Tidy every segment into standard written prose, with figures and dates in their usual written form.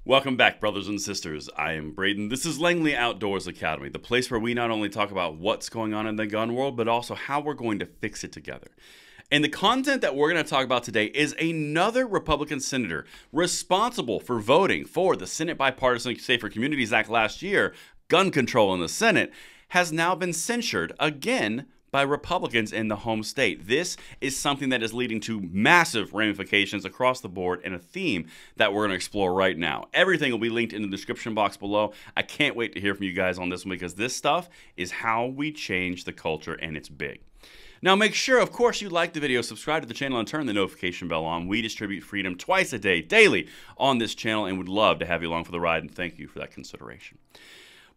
Welcome back, brothers and sisters. I am Braden. This is Langley Outdoors Academy, the place where we not only talk about what's going on in the gun world, but also how we're going to fix it together. And the content that we're going to talk about today is another Republican senator responsible for voting for the Senate Bipartisan Safer Communities Act last year, gun control in the Senate, has now been censured again by Republicans in the home state. This is something that is leading to massive ramifications across the board and a theme that we're going to explore right now. Everything will be linked in the description box below. I can't wait to hear from you guys on this one because this stuff is how we change the culture, and it's big. Now make sure, of course, you like the video, subscribe to the channel, and turn the notification bell on. We distribute freedom twice a day, daily, on this channel, and would love to have you along for the ride, and thank you for that consideration.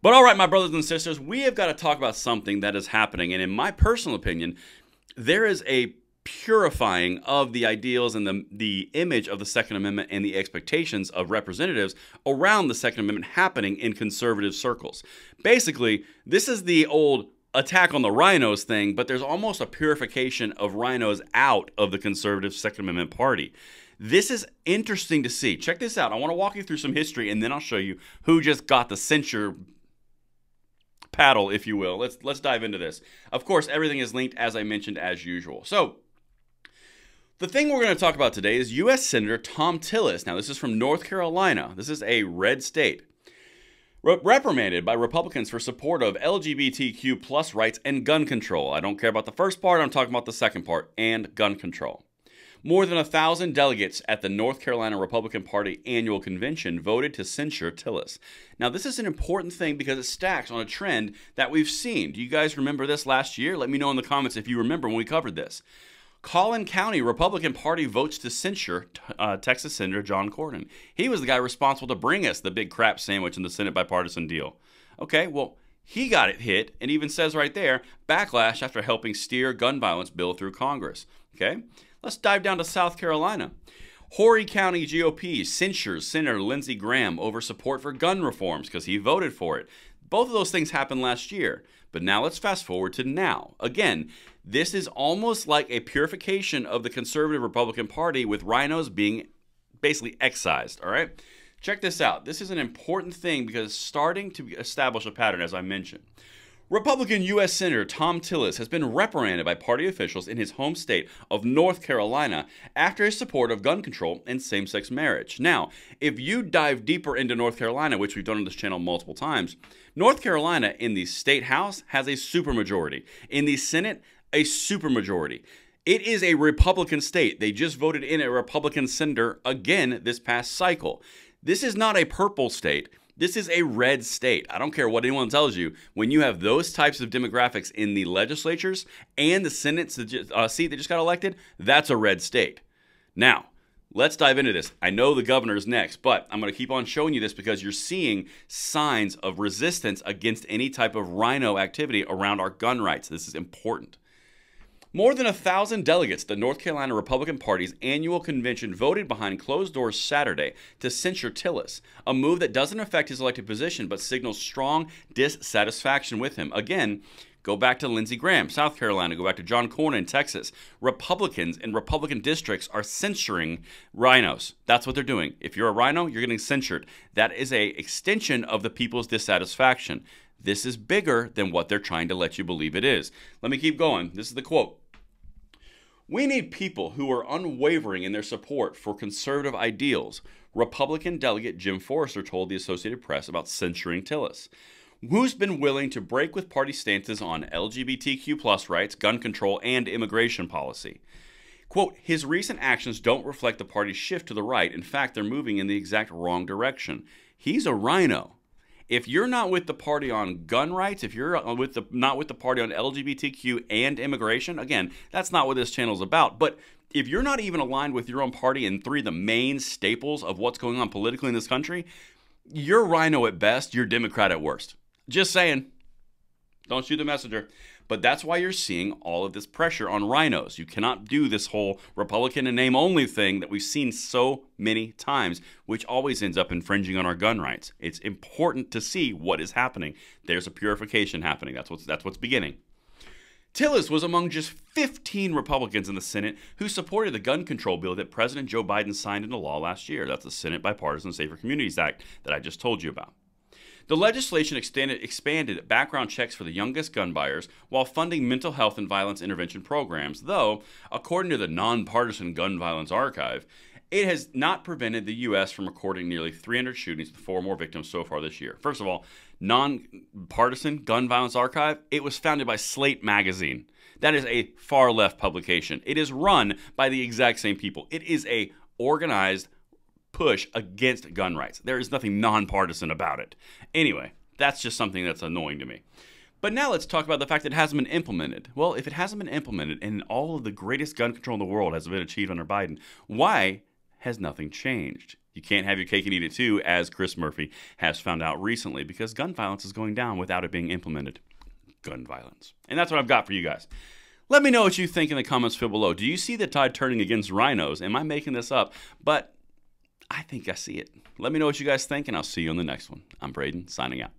But all right, my brothers and sisters, we have got to talk about something that is happening. And in my personal opinion, there is a purifying of the ideals and the image of the Second Amendment and the expectations of representatives around the Second Amendment happening in conservative circles. Basically, this is the old attack on the RINOs thing, but there's almost a purification of RINOs out of the conservative Second Amendment party. This is interesting to see. Check this out. I want to walk you through some history, and then I'll show you who just got the censure paddle, if you will. Let's dive into this. Of course, everything is linked, as I mentioned, as usual. So, the thing we're going to talk about today is U.S. Senator Thom Tillis. Now, this is from North Carolina. This is a red state. Reprimanded by Republicans for support of LGBTQ plus rights and gun control. I don't care about the first part. I'm talking about the second part, and gun control. More than 1,000 delegates at the North Carolina Republican Party annual convention voted to censure Tillis. Now, this is an important thing because it stacks on a trend that we've seen. Do you guys remember this last year? Let me know in the comments if you remember when we covered this. Collin County Republican Party votes to censure Texas Senator John Cornyn. He was the guy responsible to bring us the big crap sandwich in the Senate bipartisan deal. Okay, well, he got it hit and even says right there, backlash after helping steer gun violence bill through Congress. Okay? Let's dive down to South Carolina. Horry County GOP censures Senator Lindsey Graham over support for gun reforms because he voted for it. Both of those things happened last year. But now let's fast forward to now. Again, this is almost like a purification of the conservative Republican Party with RINOs being basically excised, all right? Check this out. This is an important thing because it's starting to establish a pattern, as I mentioned. Republican U.S. Senator Thom Tillis has been reprimanded by party officials in his home state of North Carolina after his support of gun control and same-sex marriage. Now, if you dive deeper into North Carolina, which we've done on this channel multiple times, North Carolina in the state house has a supermajority. In the Senate, a supermajority. It is a Republican state. They just voted in a Republican senator again this past cycle. This is not a purple state. This is a red state. I don't care what anyone tells you. When you have those types of demographics in the legislatures and the Senate seat that just got elected, that's a red state. Now, let's dive into this. I know the governor is next, but I'm going to keep on showing you this because you're seeing signs of resistance against any type of RINO activity around our gun rights. This is important. More than 1,000 delegates at the North Carolina Republican Party's annual convention voted behind closed doors Saturday to censure Tillis, a move that doesn't affect his elected position but signals strong dissatisfaction with him. Again, go back to Lindsey Graham, South Carolina. Go back to John Cornyn, Texas. Republicans in Republican districts are censuring RINOs. That's what they're doing. If you're a RINO, you're getting censured. That is an extension of the people's dissatisfaction. This is bigger than what they're trying to let you believe it is. Let me keep going. This is the quote. We need people who are unwavering in their support for conservative ideals, Republican delegate Jim Forrester told the Associated Press about censuring Tillis, who's been willing to break with party stances on LGBTQ plus rights, gun control, and immigration policy. Quote, his recent actions don't reflect the party's shift to the right. In fact, they're moving in the exact wrong direction. He's a RINO. If you're not with the party on gun rights, if you're not with the party on LGBTQ and immigration, again, that's not what this channel is about. But if you're not even aligned with your own party and three of the main staples of what's going on politically in this country, you're RINO at best, you're Democrat at worst. Just saying. Don't shoot the messenger. But that's why you're seeing all of this pressure on RINOs. You cannot do this whole Republican and name only thing that we've seen so many times, which always ends up infringing on our gun rights. It's important to see what is happening. There's a purification happening. That's what's beginning. Tillis was among just 15 Republicans in the Senate who supported the gun control bill that President Joe Biden signed into law last year. That's the Senate Bipartisan Safer Communities Act that I just told you about. The legislation expanded background checks for the youngest gun buyers while funding mental health and violence intervention programs, though, according to the Nonpartisan Gun Violence Archive, it has not prevented the U.S. from recording nearly 300 shootings with 4 more victims so far this year. First of all, Nonpartisan Gun Violence Archive, it was founded by Slate magazine. That is a far left publication. It is run by the exact same people. It is a organized push against gun rights. There is nothing nonpartisan about it. Anyway, that's just something that's annoying to me. But now let's talk about the fact that it hasn't been implemented. Well, if it hasn't been implemented and all of the greatest gun control in the world has been achieved under Biden, why has nothing changed? You can't have your cake and eat it too, as Chris Murphy has found out recently, because gun violence is going down without it being implemented. Gun violence. And that's what I've got for you guys. Let me know what you think in the comments field below. Do you see the tide turning against rhinos? Am I making this up? But I think I see it. Let me know what you guys think, and I'll see you on the next one. I'm Braden, signing out.